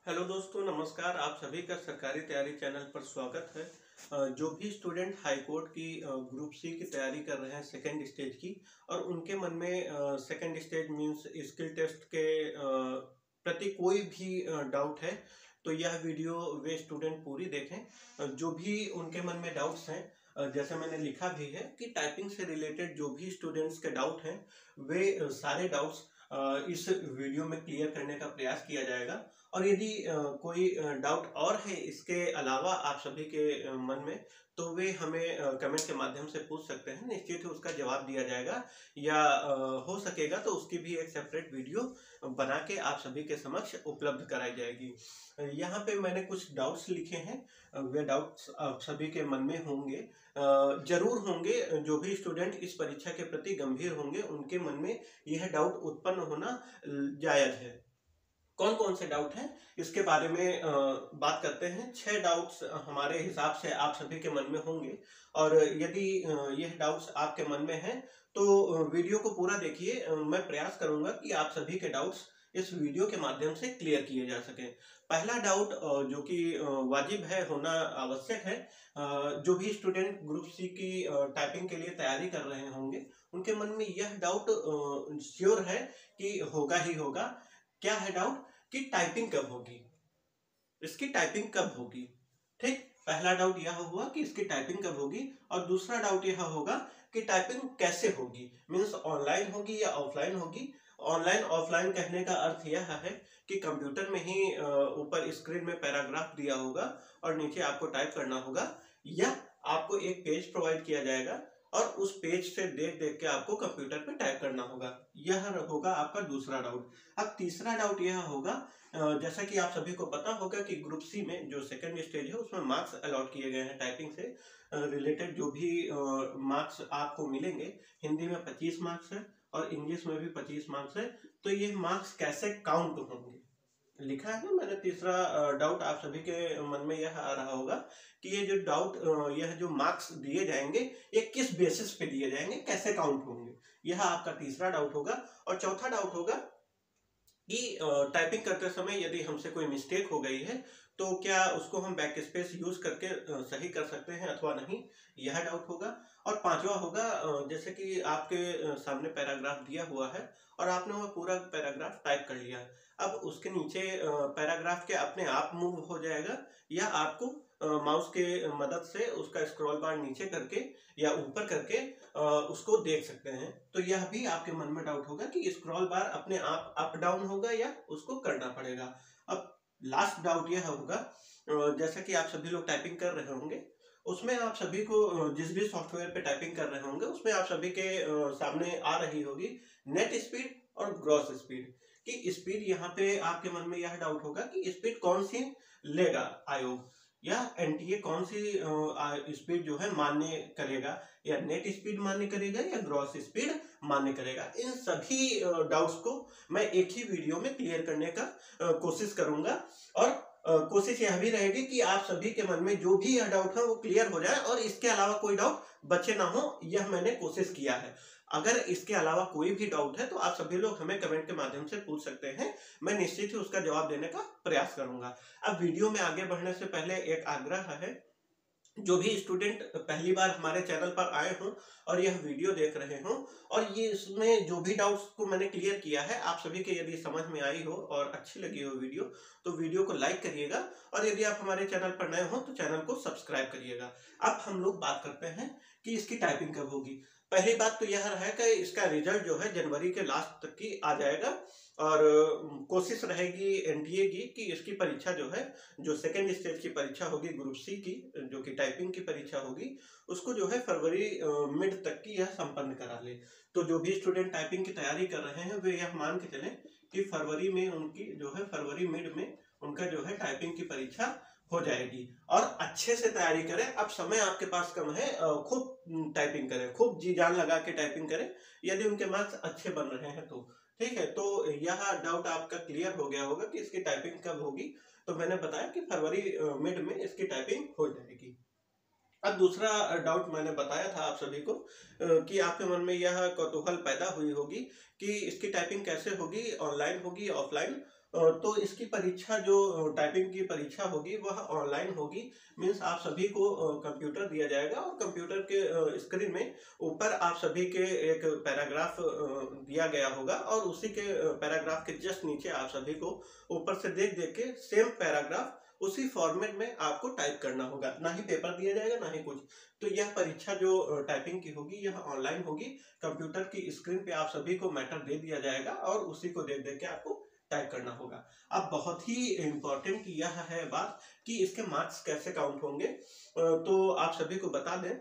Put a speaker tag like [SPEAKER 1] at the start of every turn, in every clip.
[SPEAKER 1] Hello दोस्तों, नमस्कार। आप सभी का सरकारी तैयारी चैनल पर स्वागत है। जो भी स्टूडेंट हाई कोर्ट की ग्रुप सी की तैयारी कर रहे हैं सेकेंड स्टेज की, और उनके मन में second stage means skill test के प्रति कोई भी डाउट है, तो यह वीडियो वे स्टूडेंट पूरी देखें। जो भी उनके मन में डाउट्स हैं, जैसे मैंने लिखा भी है कि टाइपिंग से रिलेटेड जो भी स्टूडेंट्स के डाउट हैं, वे सारे डाउट्स इस वीडियो में क्लियर करने का प्रयास किया जाएगा। और यदि कोई डाउट और है इसके अलावा आप सभी के मन में, तो वे हमें कमेंट के माध्यम से पूछ सकते हैं। निश्चित ही उसका जवाब दिया जाएगा, या हो सकेगा तो उसकी भी एक सेपरेट वीडियो बना के आप सभी के समक्ष उपलब्ध कराई जाएगी। यहाँ पे मैंने कुछ डाउट्स लिखे हैं। वे डाउट्स आप सभी के मन में होंगे, जरूर होंगे। जो भी स्टूडेंट इस परीक्षा के प्रति गंभीर होंगे, उनके मन में यह डाउट उत्पन्न होना जायज है। कौन कौन से डाउट हैं इसके बारे में बात करते हैं। 6 डाउट्स हमारे हिसाब से आप सभी के मन में होंगे, और यदि यह डाउट्स आपके मन में हैं तो वीडियो को पूरा देखिए। मैं प्रयास करूंगा कि आप सभी के डाउट्स इस वीडियो के माध्यम से क्लियर किए जा सकें। पहला डाउट जो कि वाजिब है, होना आवश्यक है, जो भी स्टूडेंट ग्रुप सी की टाइपिंग के लिए तैयारी कर रहे होंगे, उनके मन में यह डाउट श्योर है कि होगा ही होगा। क्या है डाउट? कि टाइपिंग कब होगी, इसकी टाइपिंग कब होगी। ठीक, पहला डाउट यह हुआ कि इसकी टाइपिंग कब होगी, और दूसरा डाउट यह होगा कि टाइपिंग कैसे होगी, मीन्स ऑनलाइन होगी या ऑफलाइन होगी। ऑनलाइन ऑफलाइन कहने का अर्थ यह है कि कंप्यूटर में ही ऊपर स्क्रीन में पैराग्राफ दिया होगा और नीचे आपको टाइप करना होगा, या आपको एक पेज प्रोवाइड किया जाएगा और उस पेज से देख देख के आपको कंप्यूटर पे टाइप करना होगा। यह होगा आपका दूसरा डाउट। अब तीसरा डाउट यह होगा, जैसा कि आप सभी को पता होगा कि ग्रुप सी में जो सेकंड स्टेज है उसमें मार्क्स अलॉट किए गए हैं। टाइपिंग से रिलेटेड जो भी मार्क्स आपको मिलेंगे, हिंदी में 25 मार्क्स है और इंग्लिश में भी 25 मार्क्स है। तो ये मार्क्स कैसे काउंट होंगे, लिखा है ना मैंने। तीसरा डाउट आप सभी के मन में यह आ रहा होगा कि ये जो डाउट, यह जो मार्क्स दिए जाएंगे, ये किस बेसिस पे दिए जाएंगे, कैसे काउंट होंगे, यह आपका तीसरा डाउट होगा। और चौथा डाउट होगा कि टाइपिंग करते समय यदि हमसे कोई मिस्टेक हो गई है तो क्या उसको हम बैक स्पेस यूज करके सही कर सकते हैं अथवा नहीं, यह डाउट होगा। और पांचवा होगा, जैसे कि आपके सामने पैराग्राफ दिया हुआ है और आपने वह पूरा पैराग्राफ टाइप कर लिया, अब उसके नीचे पैराग्राफ के अपने आप मूव हो जाएगा, या आपको माउस के मदद से उसका स्क्रॉल बार नीचे करके या ऊपर करके उसको देख सकते हैं। तो यह भी आपके मन में डाउट होगा कि स्क्रॉल बार अपने आप अप डाउन होगा या उसको करना पड़ेगा। अब लास्ट डाउट यह होगा, जैसा कि आप सभी लोग टाइपिंग कर रहे होंगे, उसमें आप सभी को जिस भी सॉफ्टवेयर पे टाइपिंग कर रहे होंगे उसमें आप सभी के सामने आ रही होगी नेट स्पीड और ग्रॉस स्पीड की स्पीड। यहाँ पे आपके मन में यह डाउट होगा कि स्पीड कौन सी लेगा आयोग, या एनटीए कौन सी स्पीड जो है मान्य करेगा, या नेट स्पीड मान्य करेगा या ग्रॉस स्पीड मान्य करेगा। इन सभी डाउट्स को मैं एक ही वीडियो में क्लियर करने का कोशिश करूंगा, और कोशिश यह भी रहेगी कि आप सभी के मन में जो भी यह डाउट है वो क्लियर हो जाए और इसके अलावा कोई डाउट बचे ना हो, यह मैंने कोशिश किया है। अगर इसके अलावा कोई भी डाउट है तो आप सभी लोग हमें कमेंट के माध्यम से पूछ सकते हैं, मैं निश्चित ही उसका जवाब देने का प्रयास करूंगा। अब वीडियो में आगे बढ़ने से पहले एक आग्रह है, जो भी स्टूडेंट पहली बार हमारे चैनल पर आए हों और यह वीडियो देख रहे हों, और ये इसमें जो भी डाउट्स को मैंने क्लियर किया है, आप सभी के यदि समझ में आई हो और अच्छी लगी हो वीडियो, तो वीडियो को लाइक करिएगा, और यदि आप हमारे चैनल पर नए हो तो चैनल को सब्सक्राइब करिएगा। अब हम लोग बात करते हैं कि इसकी टाइपिंग कब होगी। पहली बात तो यह है कि इसका रिजल्ट जो है जनवरी के लास्ट तक की आ जाएगा, और कोशिश रहेगी एनटीए की कि इसकी परीक्षा जो है, जो सेकेंड स्टेज की परीक्षा होगी ग्रुप सी की, जो कि टाइपिंग की परीक्षा होगी, उसको जो है फरवरी मिड तक की यह संपन्न करा ले। तो जो भी स्टूडेंट टाइपिंग की तैयारी कर रहे हैं वे यह मान के चलें कि फरवरी में उनकी जो है, फरवरी मिड में उनका जो है टाइपिंग की परीक्षा हो जाएगी। और अच्छे से तैयारी करें, अब समय आपके पास कम है, खूब टाइपिंग करें, खूब जी जान लगा के टाइपिंग करें, यदि उनके मार्क्स अच्छे बन रहे हैं तो। ठीक है, तो यह डाउट आपका क्लियर हो गया होगा कि इसकी टाइपिंग कब होगी। तो मैंने बताया कि फरवरी मिड में इसकी टाइपिंग हो जाएगी। अब दूसरा डाउट मैंने बताया था आप सभी को कि आपके मन में यह कौतूहल पैदा हुई होगी कि इसकी टाइपिंग कैसे होगी, ऑनलाइन होगी ऑफलाइन। तो इसकी परीक्षा जो टाइपिंग की परीक्षा होगी वह ऑनलाइन होगी। मीन्स आप सभी को कंप्यूटर दिया जाएगा और कंप्यूटर के स्क्रीन में ऊपर आप सभी के एक पैराग्राफ दिया गया होगा और उसी के पैराग्राफ के जस्ट नीचे आप सभी को ऊपर से देख देख के सेम पैराग्राफ उसी फॉर्मेट में आपको टाइप करना होगा। ना ही पेपर दिया जाएगा ना ही कुछ। तो यह परीक्षा जो टाइपिंग की होगी यह ऑनलाइन होगी। कंप्यूटर की स्क्रीन पे आप सभी को मैटर दे दिया जाएगा और उसी को देख देख के आपको टाइप करना होगा। अब बहुत ही इम्पोर्टेंट यह है बात कि इसके मार्क्स कैसे काउंट होंगे। तो आप सभी को बता दें,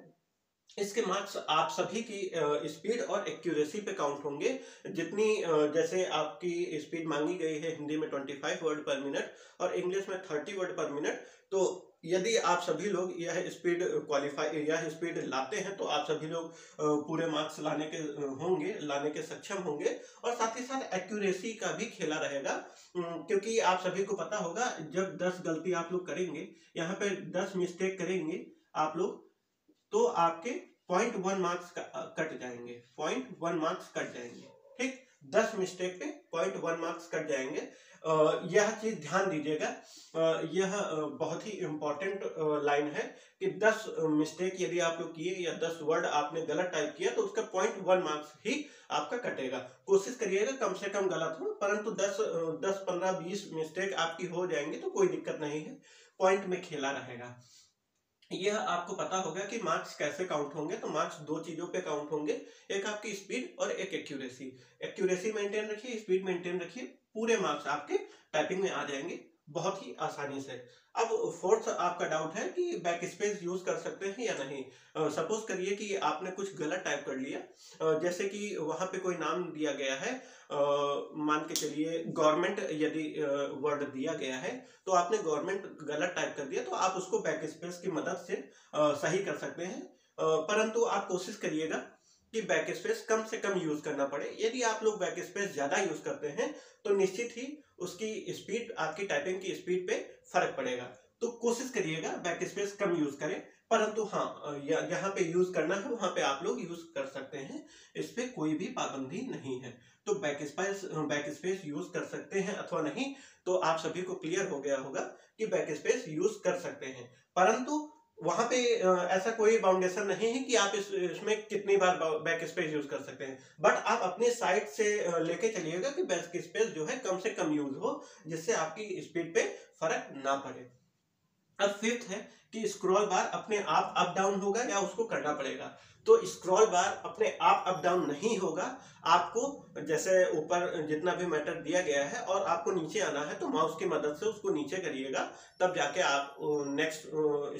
[SPEAKER 1] इसके मार्क्स आप सभी की स्पीड और एक्यूरेसी पे काउंट होंगे। जितनी जैसे आपकी स्पीड मांगी गई है हिंदी में 25 वर्ड पर मिनट और इंग्लिश में 30 वर्ड पर मिनट, तो यदि आप सभी लोग यह स्पीड यह स्पीड लाते हैं तो आप सभी लोग पूरे मार्क्स लाने के सक्षम होंगे। और साथ ही साथ एक्यूरेसी का भी खेला रहेगा, क्योंकि आप सभी को पता होगा जब 10 गलती आप लोग करेंगे, यहाँ पे 10 मिस्टेक करेंगे आप लोग, तो आपके 0.1 मार्क्स कट जाएंगे। 0.1 मार्क्स कट जाएंगे, ठीक। 10 मिस्टेक पे 0.1 मार्क्स कट जाएंगे। यह चीज ध्यान दीजिएगा। यह बहुत ही इम्पोर्टेंट लाइन है कि 10 मिस्टेक यदि आप लोग किए या 10 वर्ड आपने गलत टाइप किया तो उसका 0.1 मार्क्स ही आपका कटेगा। कोशिश करिएगा कम से कम गलत हो, परंतु 10, 15, 20 मिस्टेक आपकी हो जाएंगी तो कोई दिक्कत नहीं है, पॉइंट में खेला रहेगा। यह आपको पता होगा कि मार्क्स कैसे काउंट होंगे। तो मार्क्स दो चीजों पे काउंट होंगे, एक आपकी स्पीड और एक एक्यूरेसी। एक्यूरेसी मेंटेन रखिए, स्पीड मेंटेन रखिए, पूरे मार्क्स आपके टाइपिंग में आ जाएंगे बहुत ही आसानी से। अब फोर्थ आपका डाउट है कि बैक स्पेस यूज कर सकते हैं या नहीं। सपोज करिए कि आपने कुछ गलत टाइप कर लिया, जैसे कि वहां पे कोई नाम दिया गया है, मान के चलिए गवर्नमेंट यदि वर्ड दिया गया है तो आपने गवर्नमेंट गलत टाइप कर दिया, तो आप उसको बैक स्पेस की मदद से सही कर सकते हैं। परंतु आप कोशिश करिएगा कि बैक स्पेस कम से कम यूज करना पड़े। यदि आप लोग बैक स्पेस ज्यादा यूज करते हैं तो निश्चित ही उसकी स्पीड, आपकी टाइपिंग की स्पीड पे फर्क पड़ेगा। तो कोशिश करिएगा बैक स्पेस कम यूज करें, परंतु हाँ यहाँ पे यूज करना है वहां पे आप लोग यूज कर सकते हैं, इस पे कोई भी पाबंदी नहीं है। तो बैक स्पेस यूज कर सकते हैं अथवा नहीं, तो आप सभी को क्लियर हो गया होगा कि बैक स्पेस यूज कर सकते हैं, परंतु वहां पे ऐसा कोई बाउंडेशन नहीं है कि आप इसमें कितनी बार बैक स्पेस यूज कर सकते हैं। बट आप अपने साइड से लेके चलिएगा कि बैक स्पेस जो है कम से कम यूज हो, जिससे आपकी स्पीड पे फर्क ना पड़े। अब फिफ्थ है कि स्क्रॉल बार अपने आप अप डाउन होगा या उसको करना पड़ेगा। तो स्क्रॉल बार अपने आप अप डाउन नहीं होगा, आपको जैसे ऊपर जितना भी मैटर दिया गया है और आपको नीचे आना है तो माउस की मदद से उसको नीचे करिएगा, तब जाके आप नेक्स्ट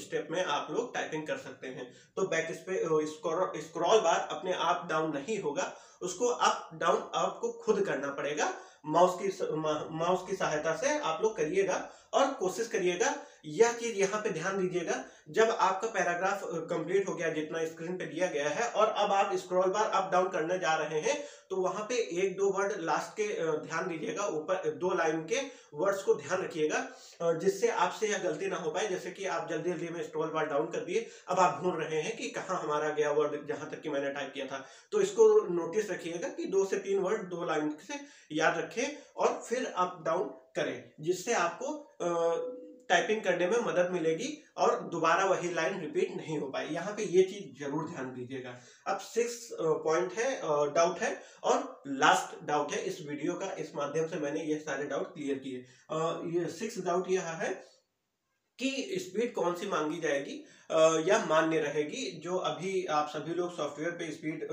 [SPEAKER 1] स्टेप में आप लोग टाइपिंग कर सकते हैं। तो बैक स्क्रॉल बार अपने आप डाउन नहीं होगा, उसको अप डाउन आपको खुद करना पड़ेगा। माउस की सहायता से आप लोग करिएगा और कोशिश करिएगा। यह चीज यहाँ पे ध्यान दीजिएगा, जब आपका पैराग्राफ कंप्लीट हो गया जितना स्क्रीन पे दिया गया है और अब आप स्क्रॉल बार अप डाउन करने जा रहे हैं, तो वहां पे एक दो वर्ड लास्ट के ध्यान दीजिएगा, ऊपर 2 लाइन के वर्ड्स को ध्यान रखिएगा, जिससे आपसे यह गलती ना हो पाए। जैसे कि आप जल्दी जल्दी में स्क्रॉल बार डाउन कर दिए, अब आप ढूंढ रहे हैं कि कहाँ हमारा गया वर्ड जहां तक कि मैंने टाइप किया था, तो इसको नोटिस रखिएगा कि 2 से 3 वर्ड 2 लाइन से याद रखें और फिर अप डाउन करें, जिससे आपको टाइपिंग करने में मदद मिलेगी और दोबारा वही लाइन रिपीट नहीं हो पाए। यहाँ पे ये चीज जरूर ध्यान दीजिएगा। अब 6 पॉइंट है, डाउट है और लास्ट डाउट है इस वीडियो का। इस माध्यम से मैंने ये सारे डाउट क्लियर किए। ये 6 डाउट यह है कि स्पीड कौन सी मांगी जाएगी या मान्य रहेगी। जो अभी आप सभी लोग सॉफ्टवेयर पे स्पीड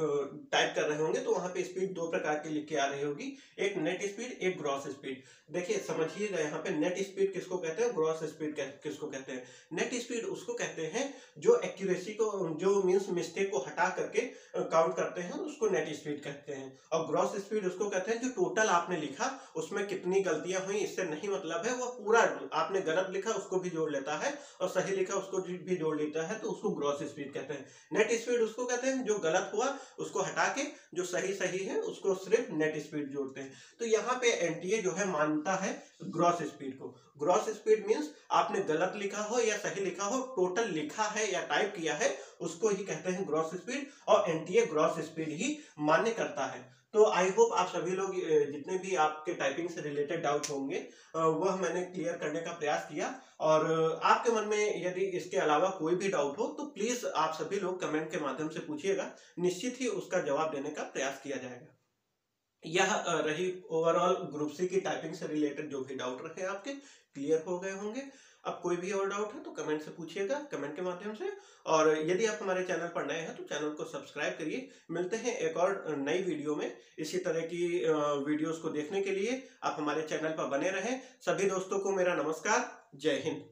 [SPEAKER 1] टाइप कर रहे होंगे तो वहां पे स्पीड 2 प्रकार की लिख के आ रही होगी, एक नेट स्पीड, एक ग्रॉस स्पीड। देखिए समझिएगा, यहाँ पे नेट स्पीड किसको कहते हैं, ग्रॉस स्पीड किसको कहते हैं। नेट स्पीड उसको कहते हैं जो एक्यूरेसी को, जो मीन्स मिस्टेक को हटा करके काउंट करते हैं, उसको नेट स्पीड कहते हैं। और ग्रॉस स्पीड उसको कहते हैं जो टोटल आपने लिखा उसमें कितनी गलतियां हुई इससे नहीं मतलब है, वो पूरा आपने गलत लिखा उसको भी जोड़ लेता है और सही लिखा उसको भी जोड़ लेता है, तो उसको ग्रॉस स्पीड कहते हैं। नेट स्पीड उसको कहते हैं जो गलत हुआ उसको हटा के जो सही सही है उसको सिर्फ नेट स्पीड जोड़ते हैं। तो यहाँ पे एनटीए जो है मानता है ग्रॉस स्पीड को। ग्रॉस स्पीड मीन्स आपने गलत लिखा हो या सही लिखा हो, टोटल लिखा है या टाइप किया है, उसको ही कहते हैं ग्रॉस स्पीड, और एनटीए ग्रॉस स्पीड ही मान्य करता है। तो आई होप आप सभी लोग जितने भी आपके टाइपिंग से रिलेटेड डाउट होंगे वह मैंने क्लियर करने का प्रयास किया। और आपके मन में यदि इसके अलावा कोई भी डाउट हो तो प्लीज आप सभी लोग कमेंट के माध्यम से पूछिएगा, निश्चित ही उसका जवाब देने का प्रयास किया जाएगा। यह रही ओवरऑल ग्रुप सी की टाइपिंग से रिलेटेड जो भी डाउट रहे आपके क्लियर हो गए होंगे। अब कोई भी और डाउट है तो कमेंट से पूछिएगा, कमेंट के माध्यम से। और यदि आप हमारे चैनल पर नए हैं तो चैनल को सब्सक्राइब करिए। मिलते हैं एक और नई वीडियो में। इसी तरह की वीडियोस को देखने के लिए आप हमारे चैनल पर बने रहें। सभी दोस्तों को मेरा नमस्कार। जय हिंद।